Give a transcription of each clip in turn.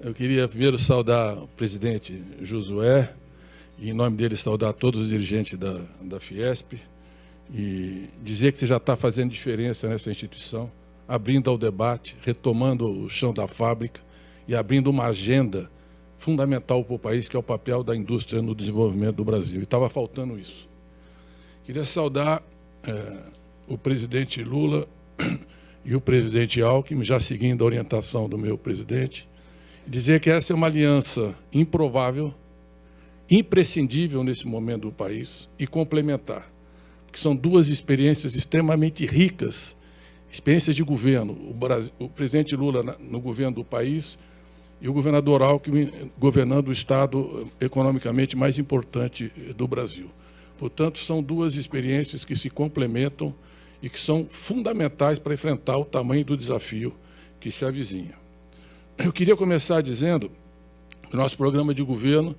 Eu queria primeiro saudar o presidente Josué, e em nome dele saudar todos os dirigentes da Fiesp, e dizer que você já está fazendo diferença nessa instituição, abrindo ao debate, retomando o chão da fábrica e abrindo uma agenda fundamental para o país, que é o papel da indústria no desenvolvimento do Brasil. E estava faltando isso. Queria saudar o presidente Lula e o presidente Alckmin, já seguindo a orientação do meu presidente, dizer que essa é uma aliança improvável, imprescindível nesse momento do país e complementar, porque são duas experiências extremamente ricas, experiências de governo, o presidente Lula no governo do país e o governador Alckmin governando o estado economicamente mais importante do Brasil. Portanto, são duas experiências que se complementam e que são fundamentais para enfrentar o tamanho do desafio que se avizinha. Eu queria começar dizendo que o nosso programa de governo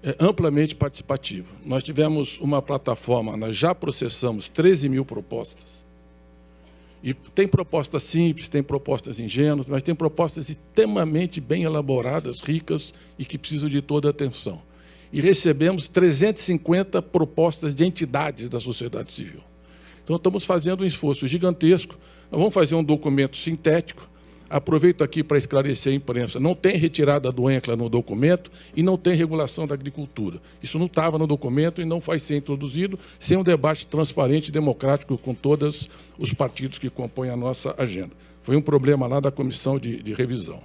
é amplamente participativo. Nós tivemos uma plataforma, nós já processamos 13 mil propostas. E tem propostas simples, tem propostas ingênuas, mas tem propostas extremamente bem elaboradas, ricas e que precisam de toda a atenção. E recebemos 350 propostas de entidades da sociedade civil. Então, estamos fazendo um esforço gigantesco. Nós vamos fazer um documento sintético. Aproveito aqui para esclarecer a imprensa. Não tem retirada do ENCLA no documento e não tem regulação da agricultura. Isso não estava no documento e não vai ser introduzido sem um debate transparente e democrático com todos os partidos que compõem a nossa agenda. Foi um problema lá da comissão de revisão.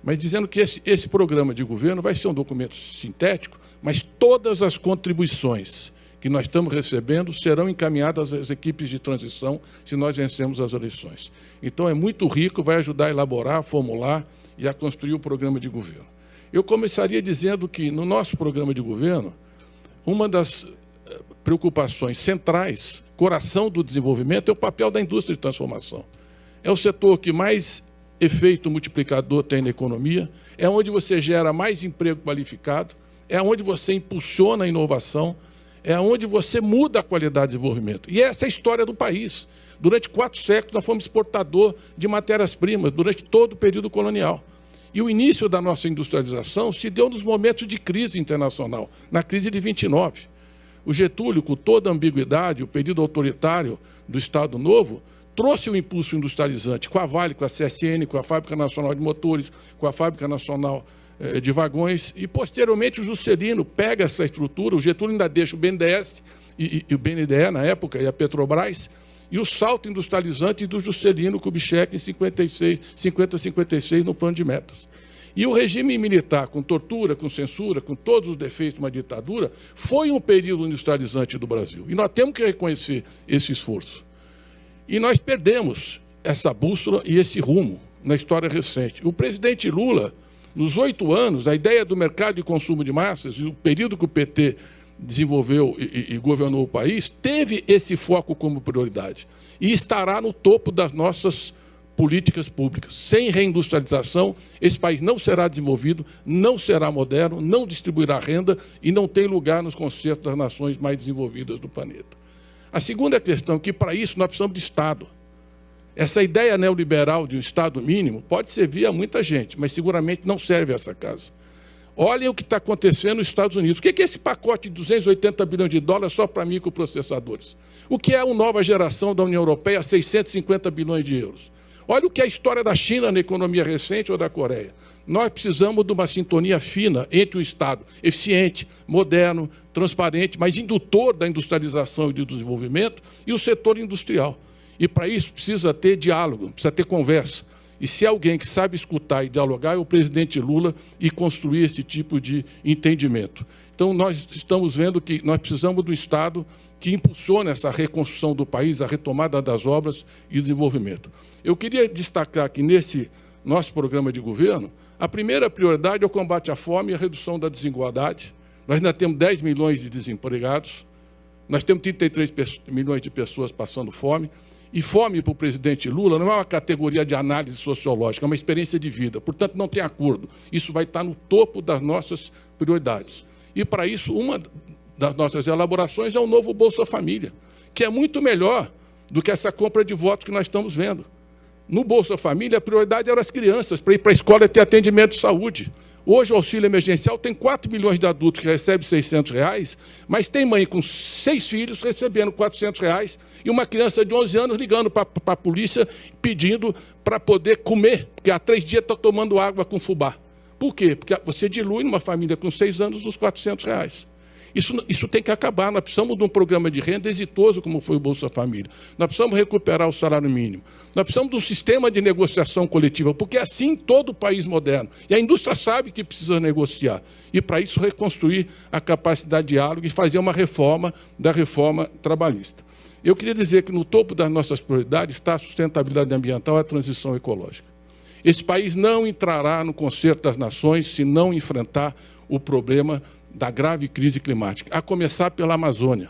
Mas dizendo que esse programa de governo vai ser um documento sintético, mas todas as contribuições que nós estamos recebendo serão encaminhadas às equipes de transição se nós vencermos as eleições. Então, é muito rico, vai ajudar a elaborar, a formular e a construir o programa de governo. Eu começaria dizendo que, no nosso programa de governo, uma das preocupações centrais, coração do desenvolvimento, é o papel da indústria de transformação. É o setor que mais efeito multiplicador tem na economia, é onde você gera mais emprego qualificado, é onde você impulsiona a inovação, é onde você muda a qualidade de desenvolvimento. E essa é a história do país. Durante 4 séculos, nós fomos exportador de matérias-primas, durante todo o período colonial. E o início da nossa industrialização se deu nos momentos de crise internacional, na crise de 29. O Getúlio, com toda a ambiguidade, o período autoritário do Estado Novo, trouxe o impulso industrializante com a Vale, com a CSN, com a Fábrica Nacional de Motores, com a Fábrica Nacional de Vagões, e posteriormente o Juscelino pega essa estrutura, o Getúlio ainda deixa o BNDES e o BNDE na época, e a Petrobras, e o salto industrializante do Juscelino Kubitschek em 50-56 no plano de metas. E o regime militar, com tortura, com censura, com todos os defeitos de uma ditadura, foi um período industrializante do Brasil. E nós temos que reconhecer esse esforço. E nós perdemos essa bússola e esse rumo na história recente. O presidente Lula, nos 8 anos, a ideia do mercado de consumo de massas, e o período que o PT desenvolveu e governou o país, teve esse foco como prioridade. E estará no topo das nossas políticas públicas. Sem reindustrialização, esse país não será desenvolvido, não será moderno, não distribuirá renda e não tem lugar nos concertos das nações mais desenvolvidas do planeta. A segunda questão é que, para isso, nós precisamos de Estado. Essa ideia neoliberal de um Estado mínimo pode servir a muita gente, mas seguramente não serve a essa casa. Olhem o que está acontecendo nos Estados Unidos. O que é esse pacote de 280 bilhões de dólares só para microprocessadores? O que é a nova geração da União Europeia, 650 bilhões de euros? Olha o que é a história da China na economia recente ou da Coreia. Nós precisamos de uma sintonia fina entre o Estado, eficiente, moderno, transparente, mas indutor da industrialização e do desenvolvimento, e o setor industrial. E, para isso, precisa ter diálogo, precisa ter conversa. E se alguém que sabe escutar e dialogar é o presidente Lula e construir esse tipo de entendimento. Então, nós estamos vendo que nós precisamos do Estado que impulsione essa reconstrução do país, a retomada das obras e o desenvolvimento. Eu queria destacar que, nesse nosso programa de governo, a primeira prioridade é o combate à fome e a redução da desigualdade. Nós ainda temos 10 milhões de desempregados, nós temos 33 milhões de pessoas passando fome, e fome para o presidente Lula não é uma categoria de análise sociológica, é uma experiência de vida. Portanto, não tem acordo. Isso vai estar no topo das nossas prioridades. E, para isso, uma das nossas elaborações é o novo Bolsa Família, que é muito melhor do que essa compra de votos que nós estamos vendo. No Bolsa Família, a prioridade eram as crianças, para ir para a escola e ter atendimento de saúde. Hoje, o auxílio emergencial tem 4 milhões de adultos que recebem R$600, mas tem mãe com 6 filhos recebendo R$400 e uma criança de 11 anos ligando para a polícia pedindo para poder comer, porque há 3 dias está tomando água com fubá. Por quê? Porque você dilui numa família com 6 anos os R$400. Isso tem que acabar. Nós precisamos de um programa de renda exitoso, como foi o Bolsa Família. Nós precisamos recuperar o salário mínimo. Nós precisamos de um sistema de negociação coletiva, porque é assim em todo o país moderno. E a indústria sabe que precisa negociar. E, para isso, reconstruir a capacidade de diálogo e fazer uma reforma da reforma trabalhista. Eu queria dizer que no topo das nossas prioridades está a sustentabilidade ambiental e a transição ecológica. Esse país não entrará no concerto das nações se não enfrentar o problema da grave crise climática, a começar pela Amazônia.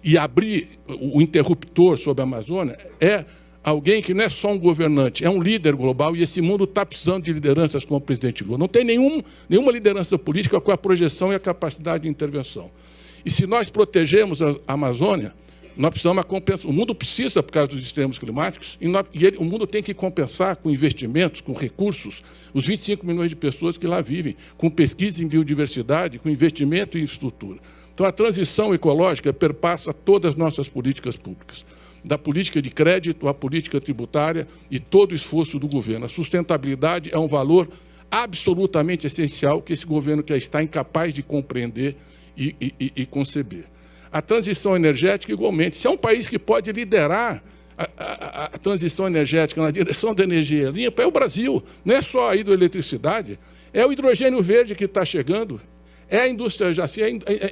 E abrir o interruptor sobre a Amazônia é alguém que não é só um governante, é um líder global, e esse mundo está precisando de lideranças como o presidente Lula. Não tem nenhuma liderança política com a projeção e a capacidade de intervenção. E se nós protegemos a Amazônia, nós precisamos compensar. O mundo precisa por causa dos extremos climáticos, o mundo tem que compensar com investimentos, com recursos, os 25 milhões de pessoas que lá vivem, com pesquisa em biodiversidade, com investimento em infraestrutura. Então, a transição ecológica perpassa todas as nossas políticas públicas, da política de crédito à política tributária e todo o esforço do governo. A sustentabilidade é um valor absolutamente essencial que esse governo quer estar incapaz de compreender e conceber. A transição energética, igualmente. Se é um país que pode liderar a transição energética na direção da energia limpa, é o Brasil. Não é só a hidroeletricidade, é o hidrogênio verde que está chegando, é a indústria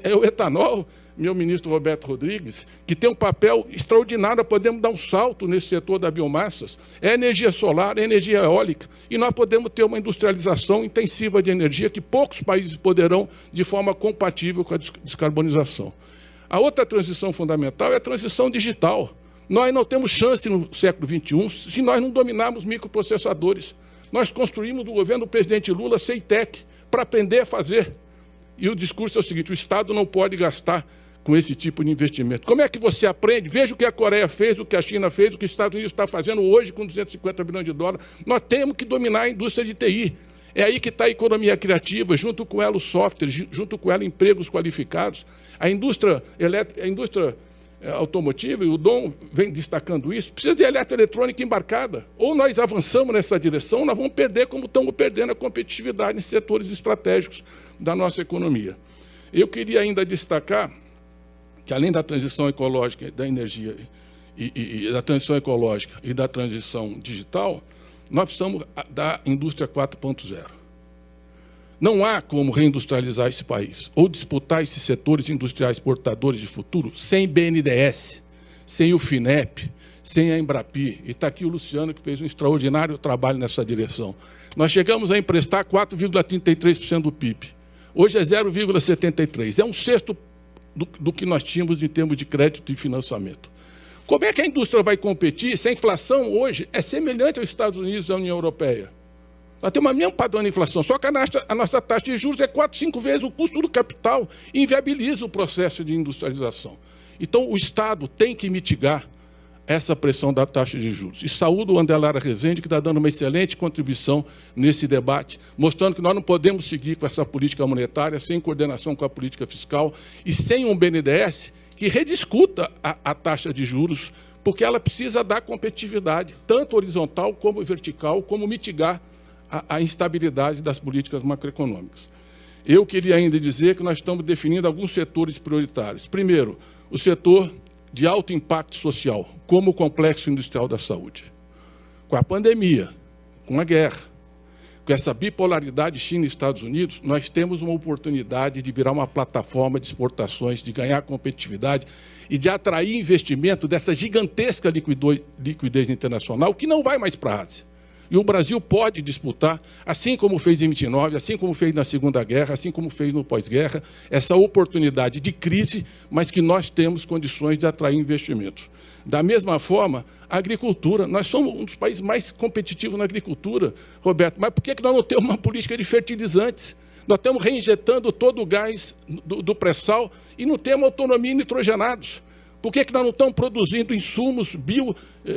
é o etanol, meu ministro Roberto Rodrigues, que tem um papel extraordinário, podemos dar um salto nesse setor da biomassas, é a energia solar, é a energia eólica, e nós podemos ter uma industrialização intensiva de energia que poucos países poderão de forma compatível com a descarbonização. A outra transição fundamental é a transição digital. Nós não temos chance no século XXI se nós não dominarmos microprocessadores. Nós construímos no governo do presidente Lula CEITEC para aprender a fazer. E o discurso é o seguinte: o Estado não pode gastar com esse tipo de investimento. Como é que você aprende? Veja o que a Coreia fez, o que a China fez, o que os Estados Unidos está fazendo hoje com 250 bilhões de dólares. Nós temos que dominar a indústria de TI. É aí que está a economia criativa, junto com ela o software, junto com ela empregos qualificados. A indústria automotiva, e o Dom vem destacando isso, precisa de eletroeletrônica embarcada. Ou nós avançamos nessa direção, ou nós vamos perder, como estamos perdendo a competitividade em setores estratégicos da nossa economia. Eu queria ainda destacar que, além da transição ecológica, da energia, e da transição ecológica e da transição digital, nós precisamos da indústria 4.0. Não há como reindustrializar esse país ou disputar esses setores industriais portadores de futuro sem BNDES, sem o FINEP, sem a Embrapi. E está aqui o Luciano, que fez um extraordinário trabalho nessa direção. Nós chegamos a emprestar 4,33% do PIB. Hoje é 0,73%. É um sexto do que nós tínhamos em termos de crédito e financiamento. Como é que a indústria vai competir se a inflação hoje é semelhante aos Estados Unidos e à União Europeia? Nós temos o mesmo padrão de inflação, só que a nossa taxa de juros é 4, 5 vezes o custo do capital e inviabiliza o processo de industrialização. Então, o Estado tem que mitigar essa pressão da taxa de juros. E saúdo o André Lara Rezende, que está dando uma excelente contribuição nesse debate, mostrando que nós não podemos seguir com essa política monetária sem coordenação com a política fiscal e sem um BNDES que rediscuta a taxa de juros, porque ela precisa dar competitividade, tanto horizontal como vertical, como mitigar a instabilidade das políticas macroeconômicas. Eu queria ainda dizer que nós estamos definindo alguns setores prioritários. Primeiro, o setor de alto impacto social, como o complexo industrial da saúde. Com a pandemia, com a guerra, com essa bipolaridade China e Estados Unidos, nós temos uma oportunidade de virar uma plataforma de exportações, de ganhar competitividade e de atrair investimento dessa gigantesca liquidez internacional que não vai mais para a Ásia. E o Brasil pode disputar, assim como fez em 29, assim como fez na Segunda Guerra, assim como fez no pós-guerra, essa oportunidade de crise, mas que nós temos condições de atrair investimentos. Da mesma forma, a agricultura. Nós somos um dos países mais competitivos na agricultura, Roberto. Mas por que nós não temos uma política de fertilizantes? Nós estamos reinjetando todo o gás do pré-sal e não temos autonomia em nitrogenados. Por que nós não estamos produzindo insumos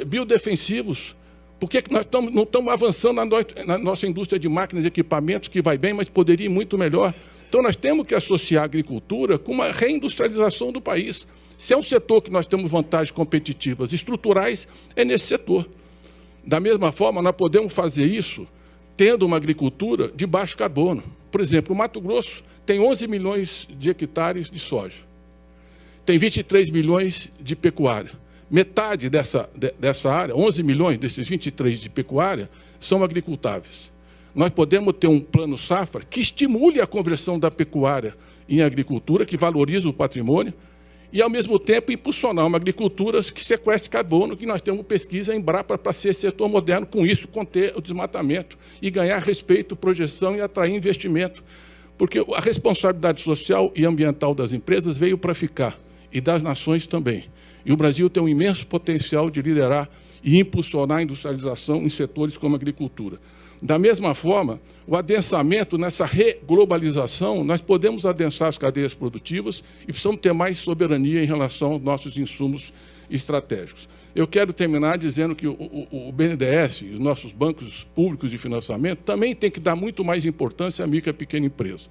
biodefensivos? Por que nós não estamos avançando na nossa indústria de máquinas e equipamentos, que vai bem, mas poderia ir muito melhor? Então, nós temos que associar a agricultura com uma reindustrialização do país. Se é um setor que nós temos vantagens competitivas estruturais, é nesse setor. Da mesma forma, nós podemos fazer isso tendo uma agricultura de baixo carbono. Por exemplo, o Mato Grosso tem 11 milhões de hectares de soja. Tem 23 milhões de pecuária. Metade dessa área, 11 milhões desses 23 de pecuária, são agricultáveis. Nós podemos ter um plano safra que estimule a conversão da pecuária em agricultura, que valoriza o patrimônio, e, ao mesmo tempo, impulsionar uma agricultura que sequestre carbono, que nós temos pesquisa em Embrapa para ser setor moderno, com isso conter o desmatamento e ganhar respeito, projeção e atrair investimento. Porque a responsabilidade social e ambiental das empresas veio para ficar, e das nações também. E o Brasil tem um imenso potencial de liderar e impulsionar a industrialização em setores como a agricultura. Da mesma forma, o adensamento nessa reglobalização, nós podemos adensar as cadeias produtivas e precisamos ter mais soberania em relação aos nossos insumos estratégicos. Eu quero terminar dizendo que o BNDES e os nossos bancos públicos de financiamento também têm que dar muito mais importância à micro e pequena empresa.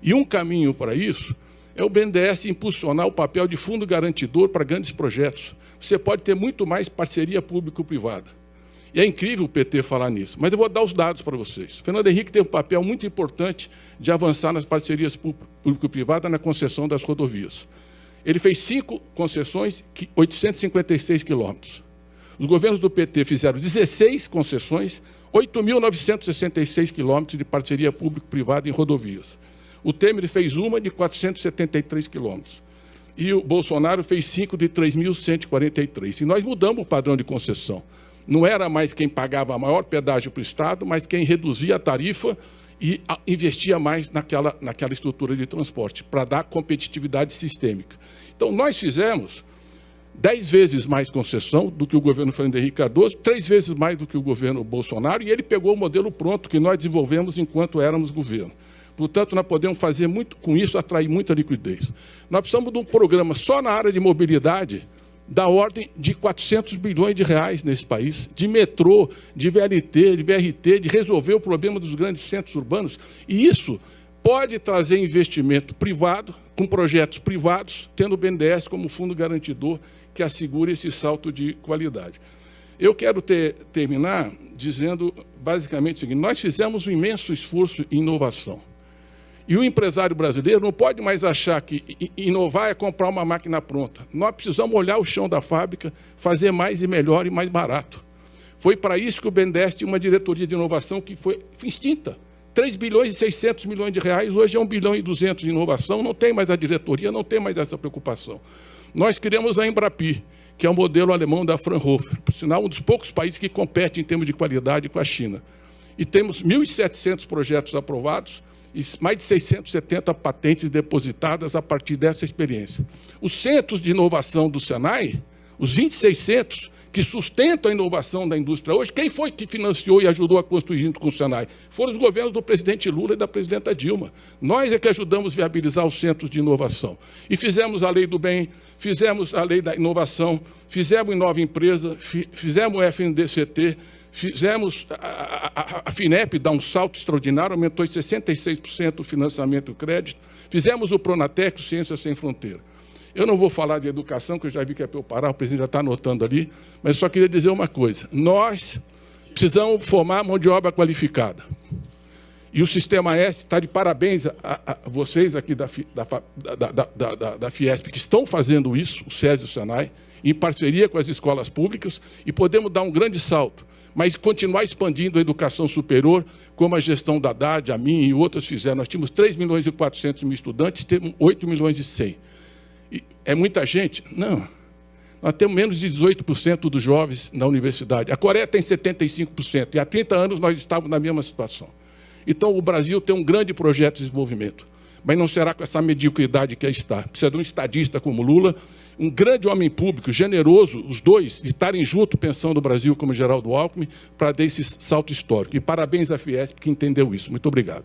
E um caminho para isso é o BNDES impulsionar o papel de fundo garantidor para grandes projetos. Você pode ter muito mais parceria público-privada. E é incrível o PT falar nisso, mas eu vou dar os dados para vocês. Fernando Henrique tem um papel muito importante de avançar nas parcerias público-privadas na concessão das rodovias. Ele fez 5 concessões, 856 quilômetros. Os governos do PT fizeram 16 concessões, 8.966 quilômetros de parceria público-privada em rodovias. O Temer fez uma de 473 quilômetros. E o Bolsonaro fez 5 de 3.143. E nós mudamos o padrão de concessão. Não era mais quem pagava maior pedágio para o Estado, mas quem reduzia a tarifa e investia mais naquela estrutura de transporte, para dar competitividade sistêmica. Então, nós fizemos 10 vezes mais concessão do que o governo Fernando Henrique Cardoso, 3 vezes mais do que o governo Bolsonaro, e ele pegou o modelo pronto que nós desenvolvemos enquanto éramos governo. Portanto, nós podemos fazer muito com isso, atrair muita liquidez. Nós precisamos de um programa só na área de mobilidade da ordem de 400 bilhões de reais nesse país, de metrô, de VLT, de BRT, de resolver o problema dos grandes centros urbanos. E isso pode trazer investimento privado, com projetos privados, tendo o BNDES como fundo garantidor que assegure esse salto de qualidade. Eu quero terminar dizendo basicamente o seguinte: nós fizemos um imenso esforço em inovação. E o empresário brasileiro não pode mais achar que inovar é comprar uma máquina pronta. Nós precisamos olhar o chão da fábrica, fazer mais e melhor e mais barato. Foi para isso que o BNDES tinha uma diretoria de inovação que foi extinta. 3 bilhões e 600 milhões de reais, hoje é 1 bilhão e 200 de inovação, não tem mais a diretoria, não tem mais essa preocupação. Nós criamos a Embrapi, que é o modelo alemão da Fraunhofer, por sinal, um dos poucos países que compete em termos de qualidade com a China. E temos 1.700 projetos aprovados, e mais de 670 patentes depositadas a partir dessa experiência. Os centros de inovação do Senai, os 26 centros que sustentam a inovação da indústria hoje, quem foi que financiou e ajudou a construir junto com o Senai? Foram os governos do presidente Lula e da presidenta Dilma. Nós é que ajudamos a viabilizar os centros de inovação. E fizemos a Lei do Bem, fizemos a Lei da Inovação, fizemos a Nova Empresa, fizemos o FNDCT, fizemos a FINEP dar um salto extraordinário, aumentou em 66% o financiamento e o crédito. Fizemos o Pronatec, Ciências Sem Fronteira. Eu não vou falar de educação, que eu já vi que é para eu parar, o presidente já está anotando ali, mas eu só queria dizer uma coisa. Nós precisamos formar mão de obra qualificada. E o Sistema S está de parabéns a vocês aqui da Fiesp, que estão fazendo isso, o SESI e o Senai, em parceria com as escolas públicas, e podemos dar um grande salto, mas continuar expandindo a educação superior, como a gestão da Haddad, a mim e outras fizeram. Nós tínhamos 3 milhões e 400 mil estudantes, temos 8 milhões e 100. E é muita gente? Não. Nós temos menos de 18% dos jovens na universidade. A Coreia tem 75%, e há 30 anos nós estávamos na mesma situação. Então, o Brasil tem um grande projeto de desenvolvimento, mas não será com essa mediocridade que está. Precisa de um estadista como Lula, um grande homem público, generoso, os dois, de estarem juntos pensando o Brasil como Geraldo Alckmin, para dar esse salto histórico. E parabéns à Fiesp, que entendeu isso. Muito obrigado.